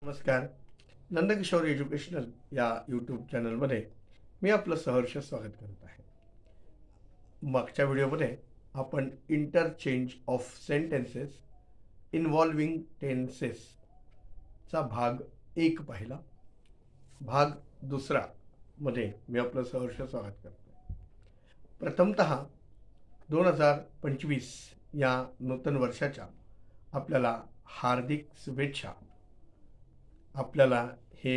नमस्कार. नंदकिशोर एज्युकेशनल या यूट्यूब चॅनलमध्ये मी आपलं सहर्ष स्वागत करत आहे. मागच्या व्हिडिओमध्ये आपण इंटरचेंज ऑफ सेंटेन्सेस इन्व्हॉल्विंग टेन्सेसचा भाग 1 पाहिला. भाग 2 मध्ये मी आपलं सहर्ष स्वागत करतो. प्रथमतः 2025 या नूतन वर्षाच्या आपल्याला हार्दिक शुभेच्छा. आपल्याला हे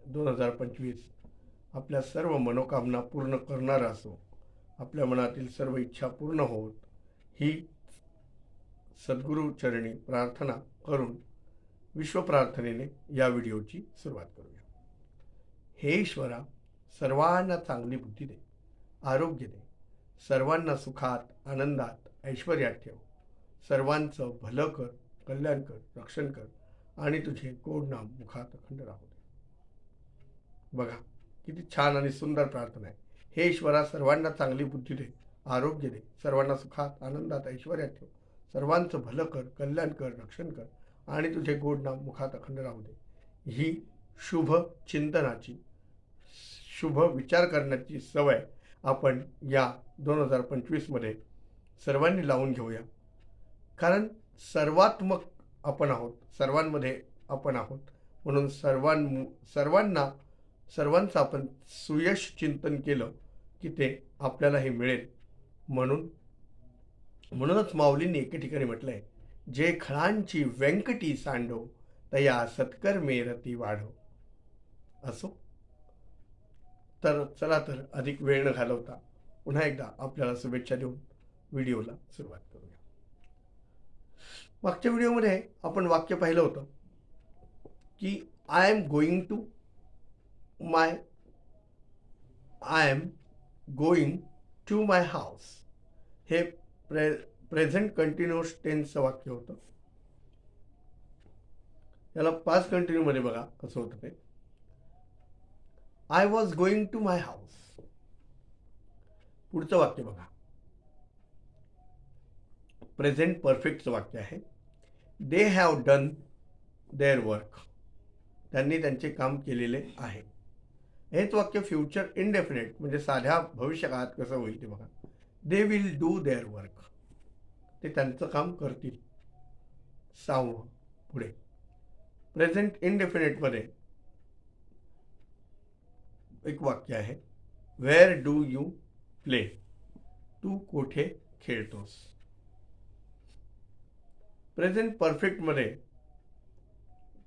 2025 आपल्या सर्व मनोकामना पूर्ण करणारं असो, आपल्या मनातील सर्व इच्छा पूर्ण होत ही सद्गुरूचरणी प्रार्थना करून विश्वप्रार्थनेने या व्हिडिओची सुरुवात करूया. हे ईश्वरा, सर्वांना चांगली बुद्धी दे, आरोग्य दे, सर्वांना सुखात, आनंदात, ऐश्वर्यात ठेव, सर्वांचं भलं कर, कल्याण कर, रक्षण कर आणि तुझे गोड नाम मुखात अखंड राहू दे. बघा किती छान आणि सुंदर प्रार्थना आहे. हे ईश्वरा, सर्वांना चांगली बुद्धी दे, आरोग्य दे, सर्वांना सुखात, आनंदात, ऐश्वर्यात ठेव, सर्वांचं भलं कर, कल्याण कर, रक्षण कर आणि तुझे गोड नाम मुखात अखंड राहू दे. ही शुभ चिंतनाची, शुभ विचार करण्याची सवय आपण या 2025मध्ये सर्वांनी लावून घेऊया. कारण सर्वात्मक आपण आहोत, सर्वांमध्ये आपण आहोत, म्हणून सर्वांचं आपण सुयश चिंतन केलं की ते आपल्यालाही मिळेल. म्हणूनच माऊलींनी एके ठिकाणी म्हटलंय, जे खळांची व्यंकटी सांडो, तया सत्कर्मे रती वाढो. असो तर चला तर अधिक वेळ न घालवता पुन्हा एकदा आपल्याला शुभेच्छा देऊन व्हिडिओला सुरुवात करूया. मागच्या व्हिडिओमध्ये आपण वाक्य पाहिलं होतं की I am going to my house. हे प्रेझेंट कंटिन्युअस टेन्सचं वाक्य होतं. याला पास्ट कंटिन्यूमध्ये बघा कसं होतं ते. I was going to my house. पुढचं वाक्य बघा, प्रेझेंट परफेक्टचं वाक्य आहे. They have done their work. त्यांनी त्यांचे काम केलेले आहे. हेच वाक्य फ्युचर इनडेफिनेट म्हणजे साध्या भविष्यकाळात कसं होईल ते बघा. They will do their work. ते त्यांचं काम करतील. 6वं पुढे प्रेझेंट इनडेफिनेटमध्ये एक वाक्य आहे, वेअर डू यू प्ले. तू कोठे खेळतोस. प्रेझेंट परफेक्टमध्ये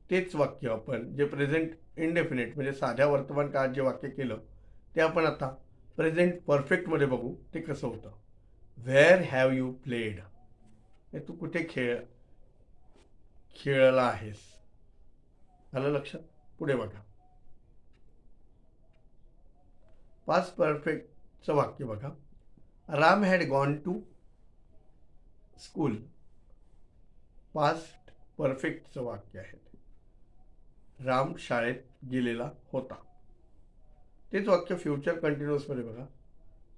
तेच वाक्य आपण जे प्रेझेंट इनडेफिनेट म्हणजे साध्या वर्तमान काळात जे वाक्य केलं ते आपण आता प्रेझेंट परफेक्टमध्ये बघू ते कसं होतं. Where have you played. हे तू कुठे खेळला आहेस. आलं लक्षात. पुढे बघा, पास्ट परफेक्टचं वाक्य बघा. Ram had gone to school. Past परफेक्टचं वाक्य आहे. राम शाळेत गेलेला होता. तेच वाक्य फ्युचर कंटिन्युअसमध्ये बघा.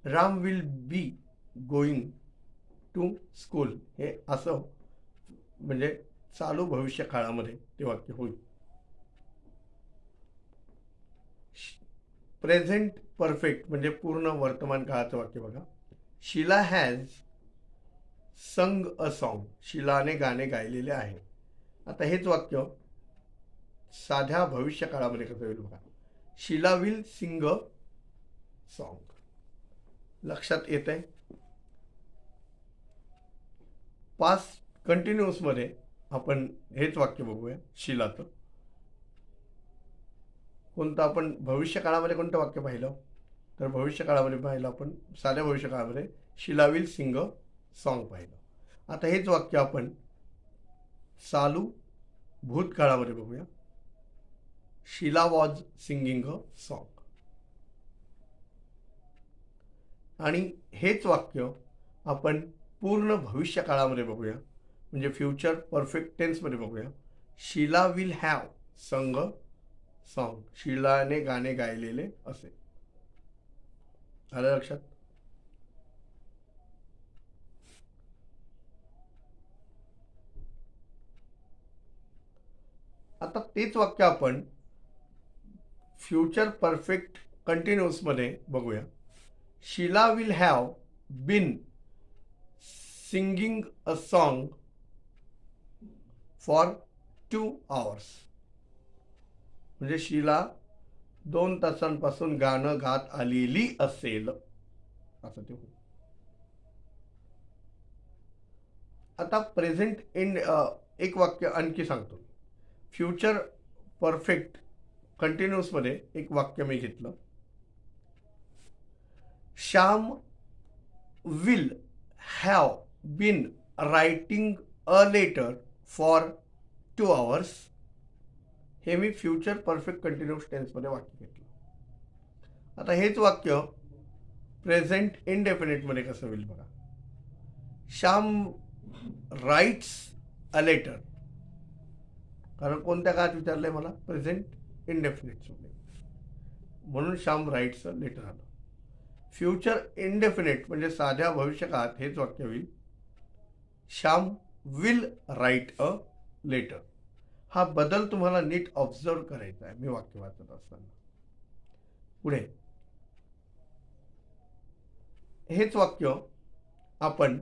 Ram will be going to school. हे असं म्हणजे चालू भविष्य काळामध्ये ते वाक्य होईल. प्रेझेंट परफेक्ट म्हणजे पूर्ण वर्तमान काळाचं वाक्य बघा. शीला हॅज संग अ सॉन्ग. शीलाने गाणे गायलेले आहे. आता हेच वाक्य साध्या भविष्य काळामध्ये कसं होईल बघा. Sheela will sing a song. लक्षात येत आहे. पास्ट कंटिन्युअसमध्ये आपण हेच वाक्य बघूया. शीलाचं कोणतं आपण भविष्य काळामध्ये कोणतं वाक्य पाहिलं तर भविष्य काळामध्ये पाहिलं आपण साध्या भविष्य काळामध्ये Sheela will sing a song पाहिलं. आता हेच वाक्य आपण चालू भूतकाळामध्ये बघूया. Sheela was singing a song. आणि हेच वाक्य आपण पूर्ण भविष्य काळामध्ये बघूया म्हणजे फ्युचर परफेक्ट टेन्समध्ये बघूया. शीला विल हॅव संग सॉन्ग. शीलाने गाणे गायलेले असे. आलं लक्षात. आता तेच वाक्य आपण फ्युचर परफेक्ट कंटिन्युअसमध्ये बघूया. Sheela will have been singing a song for 2 hours. म्हणजे शीला 2 तासांपासून गाणं गात आलेली असेल असं ते होईल. आता प्रेझेंट इन एक वाक्य आणखी सांगतो. फ्युचर परफेक्ट कंटिन्युअसमध्ये एक वाक्य मी घेतलं. Shyam will have been writing a letter for 2 hours. हे मी फ्युचर परफेक्ट कंटिन्युअस टेन्समध्ये वाक्य घेतलं. आता हेच वाक्य प्रेझेंट इनडेफिनेटमध्ये कसं होईल बघा. श्याम राईट्स अ लेटर, कारण कोणत्या काळात विचारलंय मला, प्रेझेंट इनडेफिनेटमध्ये, म्हणून श्याम राईट्स अ लेटर आलं. फ्युचर इनडेफिनेट म्हणजे साध्या भविष्यकाळात हेच वाक्य होईल. Shyam will write a letter. हा बदल तुम्हाला नीट ऑब्झर्व करायचा आहे मी वाक्य वाचत असताना. पुढे हेच वाक्य आपण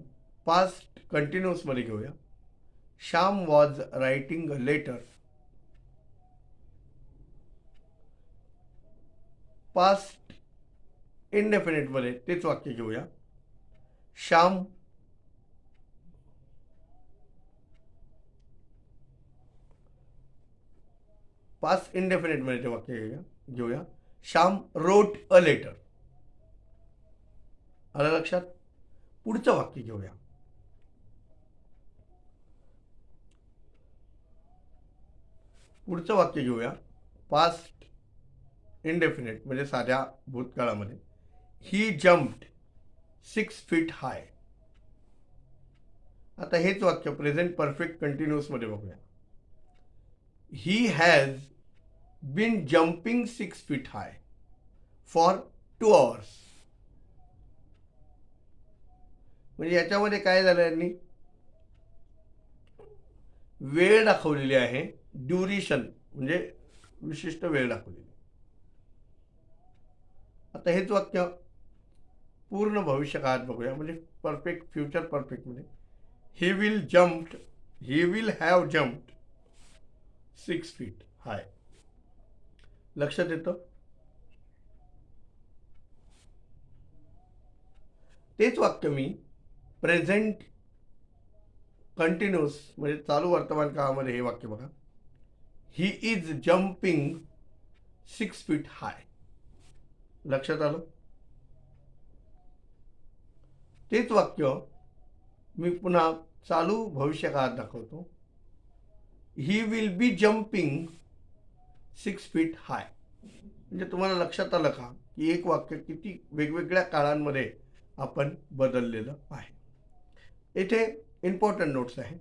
पास्ट कंटिन्युअसमध्ये घेऊया. Shyam was writing a letter. Past इनडेफिनेटमध्ये तेच वाक्य घेऊया. श्याम पास्ट इनडेफिनेटमध्ये ते वाक्य घेऊया. Shyam wrote a letter. आलं लक्षात? पुढचं वाक्य घेऊया. पुढचं वाक्य घेऊया. पास्ट इनडेफिनेट म्हणजे साध्या भूतकाळामध्ये. He jumped 6 feet high. आता हेच वाक्य प्रेझेंट परफेक्ट कंटिन्युअसमध्ये बघूया. He has been jumping 6 feet high for 2 hours. म्हणजे याच्यामध्ये काय झालं, यांनी वेळ दाखवलेली आहे. ड्युरेशन म्हणजे विशिष्ट वेळ दाखवलेली. आता हेच वाक्य पूर्ण भविष्यकाळात बघूया, म्हणजे परफेक्ट फ्युचर परफेक्टमध्ये. He will have jumped 6 feet high. लक्षात येतं? तेच वाक्य मी प्रेझेंट कंटिन्युअस म्हणजे चालू वर्तमान काळामध्ये हे वाक्य बघा. He is jumping 6 feet high. लक्षात आलं? तेच वाक्य मी पुन्हा चालू भविष्यकाळात दाखवतो. He will be jumping 6 feet हाय. म्हणजे तुम्हाला लक्षात आलं का की एक वाक्य किती वेगवेगळ्या काळांमध्ये आपण बदललेलं आहे. येथे इम्पॉर्टंट नोट्स आहे.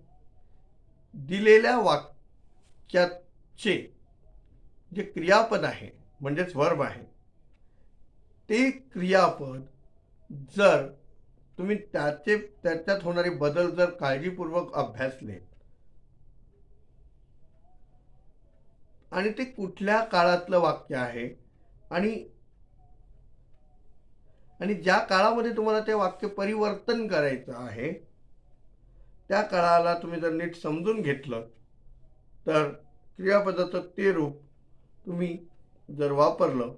दिलेल्या वाक्याचे जे क्रियापद आहे म्हणजेच वर्ब आहे, ते क्रियापद जर तुम्ही त्याच्यात होणारे बदल जर काळजीपूर्वक अभ्यासले आणि ते कुठल्या काळातलं वाक्य आहे आणि ज्या काळामध्ये तुम्हाला ते वाक्य परिवर्तन करायचं आहे त्या काळाला तुम्ही जर नीट समजून घेतलं तर क्रियापदाचं ते रूप तुम्ही जर वापरलं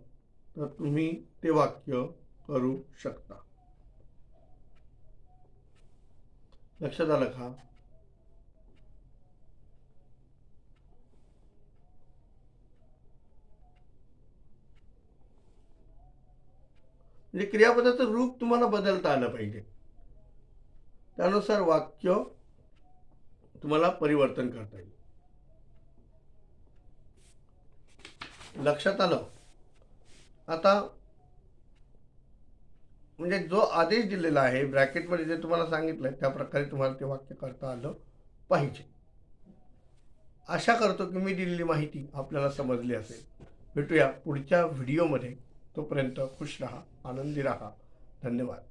तर तुम्ही ते वाक्य करू शकता. लक्षात आलं का? म्हणजे क्रियापदाचं रूप तुम्हाला बदलता आलं पाहिजे. त्यानुसार वाक्य तुम्हाला परिवर्तन करता येईल. लक्षात आलं? आता म्हणजे जो आदेश दिलेला आहे ब्रॅकेटमध्ये जे तुम्हाला सांगितलंय त्या प्रकारे तुम्हाला ते वाक्य करता आलं पाहिजे. आशा करतो की मी दिलेली माहिती आपल्याला समजली असेल. भेटूया पुढच्या व्हिडिओमध्ये. तोपर्यंत खुश राहा, आनंदी राहा. धन्यवाद.